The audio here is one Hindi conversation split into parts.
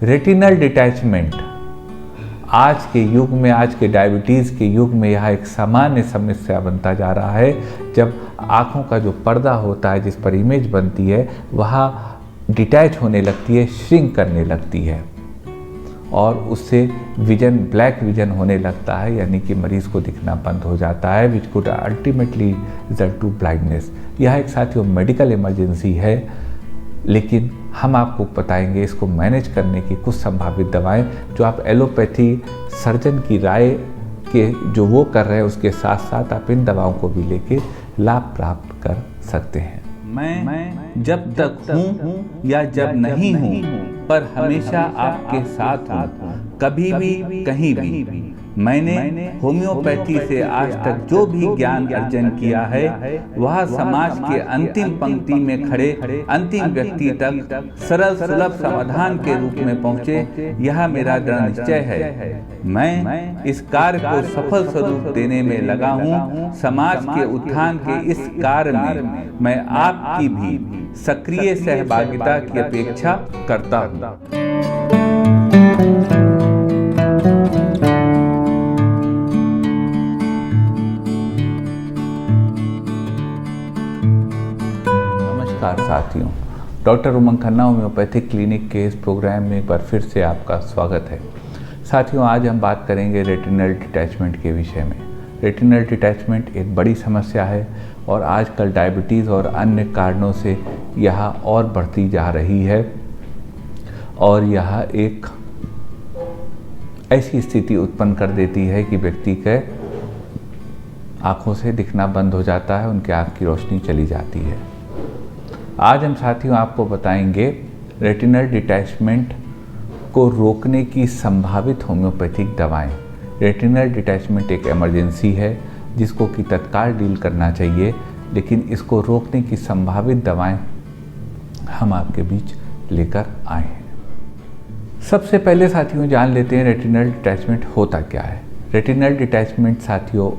रेटिनल डिटैचमेंट आज के युग में, आज के डायबिटीज़ के युग में यह एक सामान्य समस्या बनता जा रहा है। जब आँखों का जो पर्दा होता है, जिस पर इमेज बनती है, वह डिटैच होने लगती है, श्रिंक करने लगती है और उससे विजन, ब्लैक विजन होने लगता है, यानी कि मरीज को दिखना बंद हो जाता है, which could ultimately result to blindness. यह एक साथियों मेडिकल इमरजेंसी है, लेकिन हम आपको बताएंगे इसको मैनेज करने की कुछ संभावित दवाएं जो आप एलोपैथी सर्जन की राय के जो वो कर रहे हैं उसके साथ साथ आप इन दवाओं को भी लेके लाभ प्राप्त कर सकते हैं। मैं जब तक हूँ या जब नहीं हूँ, पर हमेशा आपके साथ हूँ, कभी भी कहीं भी। मैंने होम्योपैथी से आज तक जो भी ज्ञान अर्जन किया है वह समाज के अंतिम पंक्ति में खड़े अंतिम व्यक्ति तक सरल सुलभ समाधान के रूप में पहुँचे, यह मेरा दृढ़ निश्चय है। मैं इस कार्य को सफल स्वरूप देने में लगा हूँ। समाज के उत्थान के इस कार्य में मैं आपकी भी सक्रिय सहभागिता की अपेक्षा करता हूँ। नमस्कार साथियों, डॉक्टर उमंग खन्ना होम्योपैथिक क्लिनिक के इस प्रोग्राम में एक बार फिर से आपका स्वागत है। साथियों, आज हम बात करेंगे रेटिनल डिटैचमेंट के विषय में। रेटिनल डिटैचमेंट एक बड़ी समस्या है और आजकल डायबिटीज़ और अन्य कारणों से यह और बढ़ती जा रही है और यह एक ऐसी स्थिति उत्पन्न कर देती है कि व्यक्ति के आँखों से दिखना बंद हो जाता है, उनके आँख की रोशनी चली जाती है। आज हम साथियों आपको बताएंगे रेटिनल डिटैचमेंट को रोकने की संभावित होम्योपैथिक दवाएं। रेटिनल डिटैचमेंट एक इमरजेंसी है जिसको कि तत्काल डील करना चाहिए, लेकिन इसको रोकने की संभावित दवाएं हम आपके बीच लेकर आए हैं। सबसे पहले साथियों जान लेते हैं रेटिनल डिटैचमेंट होता क्या है। रेटिनल डिटैचमेंट साथियों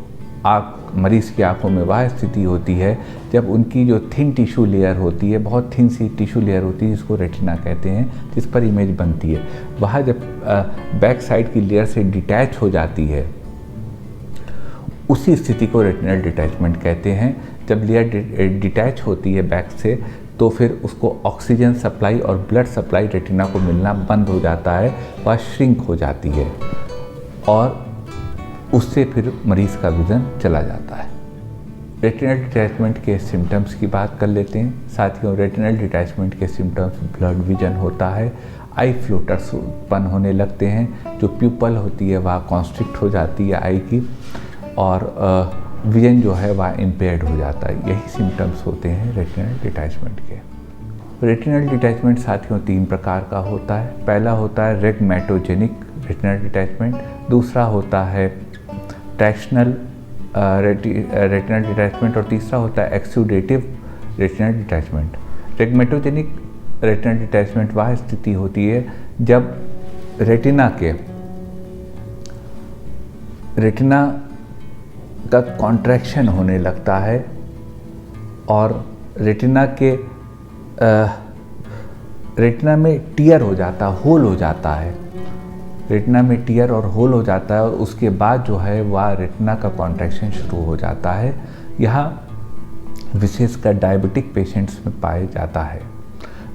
मरीज़ की आंखों में वह स्थिति होती है जब उनकी जो थिन टिश्यू लेयर होती है, बहुत थिन सी टिश्यू लेयर होती है जिसको रेटिना कहते हैं, जिस पर इमेज बनती है, वह जब बैक साइड की लेयर से डिटैच हो जाती है, उसी स्थिति को रेटिनल डिटैचमेंट कहते हैं। जब लेयर डिटैच होती है बैक से, तो फिर उसको ऑक्सीजन सप्लाई और ब्लड सप्लाई रेटिना को मिलना बंद हो जाता है, वह श्रिंक हो जाती है और उससे फिर मरीज़ का विजन चला जाता है। रेटिनल डिटैचमेंट के सिम्टम्स की बात कर लेते हैं साथियों। रेटिनल डिटैचमेंट के सिम्टम्स ब्लड विजन होता है, आई फ्लोटर्स उत्पन्न होने लगते हैं, जो प्यूपल होती है वह कॉन्स्ट्रिक्ट हो जाती है आई की, और विजन जो है वह इम्पेयर्ड हो जाता है। यही सिम्टम्स होते हैं रेटिनल डिटैचमेंट के। रेटिनल डिटैचमेंट साथियों 3 प्रकार का होता है। पहला होता है रेगमेटोजेनिक रेटिनल डिटैचमेंट, दूसरा होता है ट्रैक्शनल रेटिनल डिटैचमेंट और तीसरा होता है exudative retinal detachment. Rhegmatogenous retinal detachment वह स्थिति होती है जब रेटिना का कॉन्ट्रैक्शन होने लगता है और रेटिना में टियर हो जाता है, होल हो जाता है, रेटिना में टियर और होल हो जाता है और उसके बाद जो है वह रेटिना का कॉन्ट्रैक्शन शुरू हो जाता है। यह विशेषकर डायबिटिक पेशेंट्स में पाया जाता है।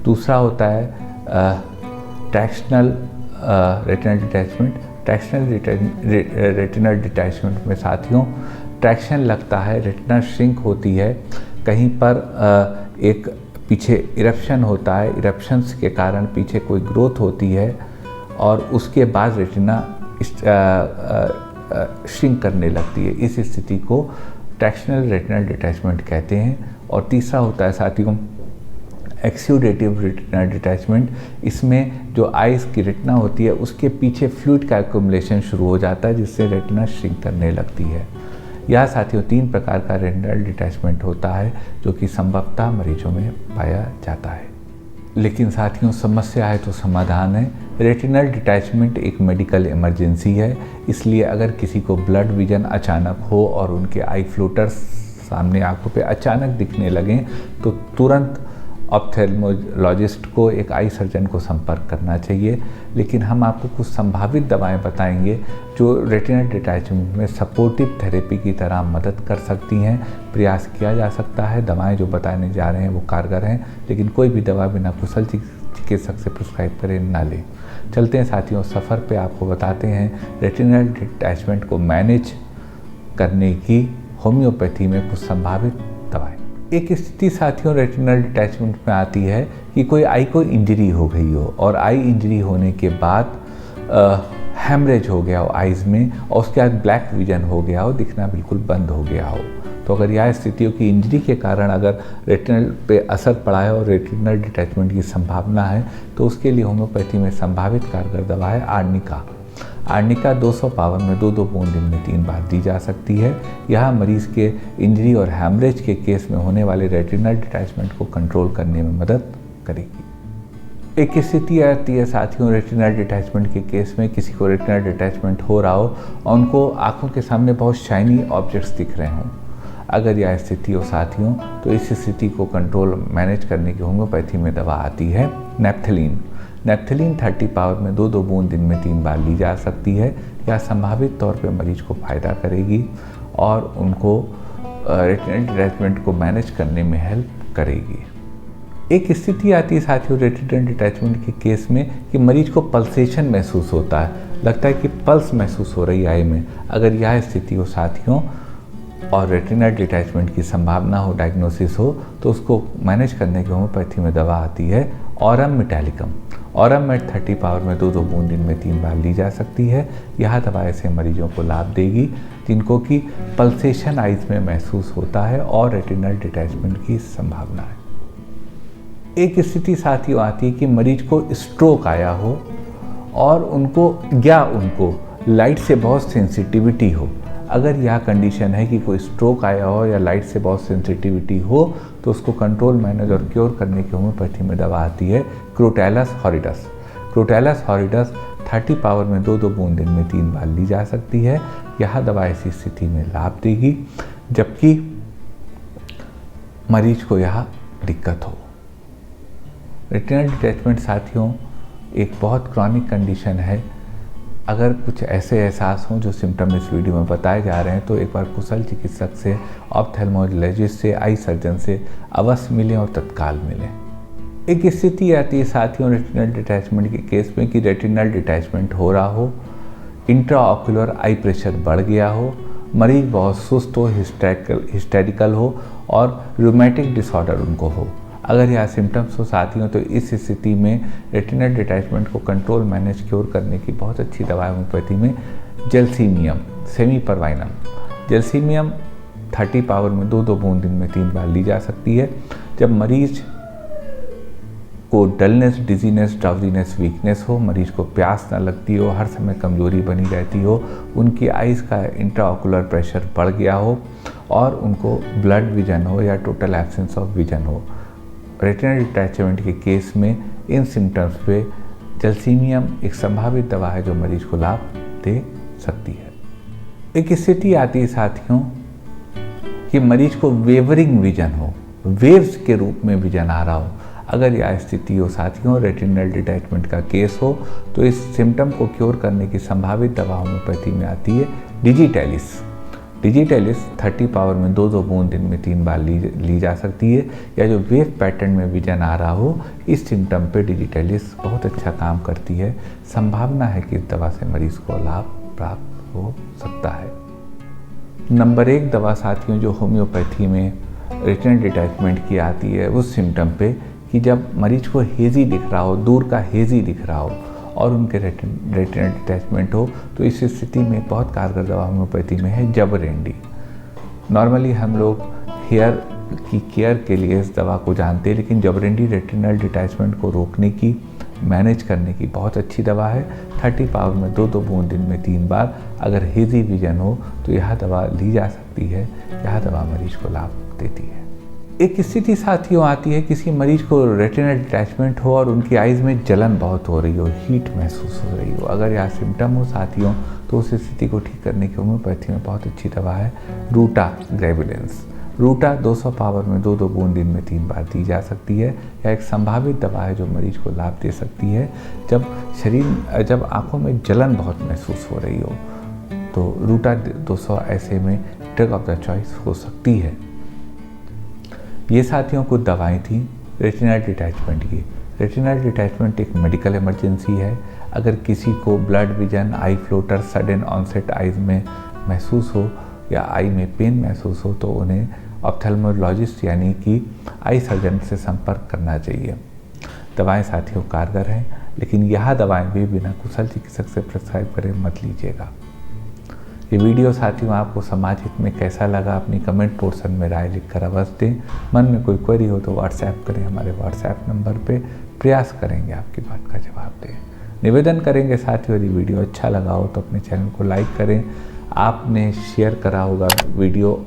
दूसरा होता है ट्रैक्शनल रेटिनल डिटैचमेंट। ट्रैक्शनल रेटिनल डिटैचमेंट में साथियों ट्रैक्शन लगता है, रेटिना श्रिंक होती है, कहीं पर एक पीछे इरप्शन होता है, इरप्शंस के कारण पीछे कोई ग्रोथ होती है और उसके बाद रेटिना श्रिंक करने लगती है। इस स्थिति को ट्रैक्शनल रेटिनल डिटैचमेंट कहते हैं। और तीसरा होता है साथियों एक्सुडेटिव रेटिनल डिटैचमेंट। इसमें जो आइज़ की रेटिना होती है उसके पीछे फ्लूइड का एक्युमुलेशन शुरू हो जाता है, जिससे रेटिना श्रिंक करने लगती है। यह साथियों 3 प्रकार का रेटिनल डिटैचमेंट होता है जो कि संभवतः मरीजों में पाया जाता है। लेकिन साथियों समस्या है तो समाधान है। रेटिनल डिटैचमेंट एक मेडिकल इमरजेंसी है, इसलिए अगर किसी को ब्लड विजन अचानक हो और उनके आई फ्लोटर्स सामने आंखों पे अचानक दिखने लगें तो तुरंत ऑप्थेल्मोलॉजिस्ट को, एक आई सर्जन को संपर्क करना चाहिए। लेकिन हम आपको कुछ संभावित दवाएं बताएंगे जो रेटिनल डिटैचमेंट में सपोर्टिव थेरेपी की तरह मदद कर सकती हैं। प्रयास किया जा सकता है। दवाएं जो बताने जा रहे हैं वो कारगर हैं, लेकिन कोई भी दवा बिना कुशल चिकित्सक से प्रिस्क्राइब करें ना लें। चलते हैं साथियों सफ़र पे, आपको बताते हैं रेटिनल डिटैचमेंट को मैनेज करने की होम्योपैथी में कुछ संभावित दवाएं। एक स्थिति साथियों रेटिनल डिटैचमेंट में आती है कि कोई आई को इंजरी हो गई हो और आई इंजरी होने के बाद हैमरेज हो गया हो आइज़ में, और उसके बाद ब्लैक विजन हो गया हो, दिखना बिल्कुल बंद हो गया हो। तो अगर यह स्थितियों की इंजरी के कारण अगर रेटिनल पे असर पड़ा है और रेटिनल डिटैचमेंट की संभावना है, तो उसके लिए होम्योपैथी में संभावित कारगर दवा है आर्निका। आर्निका 200 पावर में 2-2 बूंद दिन में 3 बार दी जा सकती है। यह मरीज़ के इंजरी और हैमरेज के केस में होने वाले रेटिनल डिटैचमेंट को कंट्रोल करने में मदद करेगी। एक स्थिति आती है साथियों रेटिनल डिटैचमेंट के केस में, किसी को रेटिनल डिटैचमेंट हो रहा हो और उनको आँखों के सामने बहुत शाइनी ऑब्जेक्ट्स दिख रहे हों। अगर यह स्थिति हो साथियों, तो इस स्थिति को कंट्रोल मैनेज करने की होम्योपैथी में दवा आती है नेप्थलीन। नेप्थलीन 30 पावर में 2-2 बूंद दिन में 3 बार ली जा सकती है। यह संभावित तौर पे मरीज को फ़ायदा करेगी और उनको रेटिनल डिटैचमेंट को मैनेज करने में हेल्प करेगी। एक स्थिति आती है साथियों रेटिनल डिटैचमेंट के केस में कि मरीज को पल्सेशन महसूस होता है, लगता है कि पल्स महसूस हो रही है आई में। अगर यह स्थिति हो साथियों और रेटिनल डिटैचमेंट की संभावना हो, डायग्नोसिस हो, तो उसको मैनेज करने की होम्योपैथी में दवा आती है aurum metallicum. Aurum met 30 power में 2-2 बूंद दिन में 3 बार ली जा सकती है। यह दवा ऐसे मरीजों को लाभ देगी जिनको कि पल्सेशन आइज में महसूस होता है और रेटिनल डिटैचमेंट की संभावना है। एक स्थिति साथियों आती है कि मरीज को स्ट्रोक आया हो और उनको लाइट से बहुत सेंसिटिविटी हो। अगर यह कंडीशन है कि कोई स्ट्रोक आया हो या लाइट से बहुत सेंसिटिविटी हो, तो उसको कंट्रोल मैनेज और क्योर करने की होम्योपैथी में दवा आती है Crotalus horridus. Crotalus horridus 30 power में 2-2 बूंद दिन में 3 बार ली जा सकती है। यह दवा ऐसी स्थिति में लाभ देगी जबकि मरीज को यह दिक्कत हो। रेटिनल डिटैचमेंट साथियों एक बहुत क्रॉनिक कंडीशन है। अगर कुछ ऐसे एहसास हों जो सिम्टम इस वीडियो में बताए जा रहे हैं, तो एक बार कुशल चिकित्सक से, ऑप्थेल्मोलॉजिस्ट से, आई सर्जन से अवश्य मिलें और तत्काल मिलें। एक स्थिति आती है साथियों रेटिनल डिटैचमेंट के केस में कि रेटिनल डिटैचमेंट हो रहा हो, इंट्राऑक्यूलर आई प्रेशर बढ़ गया हो, मरीज बहुत सुस्त हो, हिस्टेरिकल हो और रूमेटिक डिसऑर्डर उनको हो। अगर यह सिम्टम्स हो साथियों, तो इस स्थिति में रेटिनल डिटैचमेंट को कंट्रोल मैनेज क्योर करने की बहुत अच्छी दवा होम्योपैथी में जेल्सीमियम सेमीपरवाइनम। जेल्सीमियम 30 पावर में 2-2 बूंद दिन में 3 बार ली जा सकती है। जब मरीज को डलनेस, डिजीनेस, ड्राउजीनेस, वीकनेस हो, मरीज को प्यास न लगती हो, हर समय कमजोरी बनी रहती हो, उनकी आइज़ का इंट्राऑक्यूलर प्रेशर बढ़ गया हो और उनको ब्लड विजन हो या टोटल एब्सेंस ऑफ विजन हो, रेटिनल डिटैचमेंट के केस में इन सिम्टम्स पे जेल्सीमियम एक संभावित दवा है जो मरीज को लाभ दे सकती है। एक स्थिति आती है साथियों कि मरीज को वेवरिंग विजन हो, वेव्स के रूप में विजन आ रहा हो। अगर यह स्थिति हो साथियों रेटिनल डिटैचमेंट का केस हो, तो इस सिम्टम को क्योर करने की संभावित दवा होम्योपैथी में आती है डिजिटैलिस। डिजिटैलिस 30 पावर में 2-2 बूंद दिन में 3 बार ली जा सकती है। या जो वेव पैटर्न में विजन आ रहा हो, इस सिम्टम पे डिजिटैलिस बहुत अच्छा काम करती है। संभावना है कि इस दवा से मरीज को लाभ प्राप्त हो सकता है। नंबर 1 दवा साथियों जो होम्योपैथी में रेटिनल डिटैचमेंट की आती है उस सिम्टम पे कि जब मरीज को हेजी दिख रहा हो, दूर का हेजी दिख रहा हो और उनके रेटिनल डिटैचमेंट हो, तो इस स्थिति में बहुत कारगर दवा होम्योपैथी में है जबरेंडी। नॉर्मली हम लोग हेयर की केयर के लिए इस दवा को जानते हैं, लेकिन जबरेंडी रेटिनल डिटैचमेंट को रोकने की, मैनेज करने की बहुत अच्छी दवा है। 30 पावर में 2-2 बूंद दिन में 3 बार अगर हेजी विजन हो तो यह दवा ली जा सकती है। यह दवा मरीज को लाभ देती है। एक स्थिति साथियों आती है किसी मरीज को रेटिनल डिटैचमेंट हो और उनकी आइज़ में जलन बहुत हो रही हो, हीट महसूस हो रही हो। अगर यह सिम्टम हो साथियों, तो उस स्थिति को ठीक करने की होम्योपैथी में बहुत अच्छी दवा है रूटा ग्रेविलेंस। रूटा 200 पावर में 2-2 बूंद दिन में 3 बार दी जा सकती है। यह एक संभावित दवा है जो मरीज को लाभ दे सकती है जब आंखों में जलन बहुत महसूस हो रही हो, तो रूटा 200 ऐसे में ड्रग ऑफ द चॉइस हो सकती है। ये साथियों कुछ दवाएं थी रेटिनल डिटैचमेंट की। रेटिनल डिटैचमेंट एक मेडिकल इमरजेंसी है। अगर किसी को ब्लड विजन, आई फ्लोटर, सडन ऑनसेट आइज में महसूस हो या आई में पेन महसूस हो तो उन्हें ऑप्थेल्मोलॉजिस्ट यानी कि आई सर्जन से संपर्क करना चाहिए। दवाएं साथियों कारगर हैं, लेकिन यह दवाएं भी बिना कुशल चिकित्सक से प्रिस्क्राइब करे मत लीजिएगा। ये वीडियो साथियों आपको समाज हित में कैसा लगा अपनी कमेंट पोर्शन में राय लिखकर अवश्य दें। मन में कोई क्वेरी हो तो व्हाट्सएप करें, हमारे व्हाट्सएप नंबर पे प्रयास करेंगे आपकी बात का जवाब दें। निवेदन करेंगे साथियों, यदि वीडियो अच्छा लगा हो तो अपने चैनल को लाइक करें। आपने शेयर करा होगा वीडियो,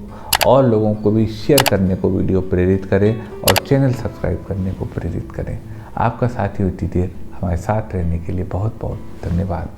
और लोगों को भी शेयर करने को वीडियो प्रेरित करें और चैनल सब्सक्राइब करने को प्रेरित करें। आपका साथियों इतनी देर हमारे साथ रहने के लिए बहुत बहुत धन्यवाद।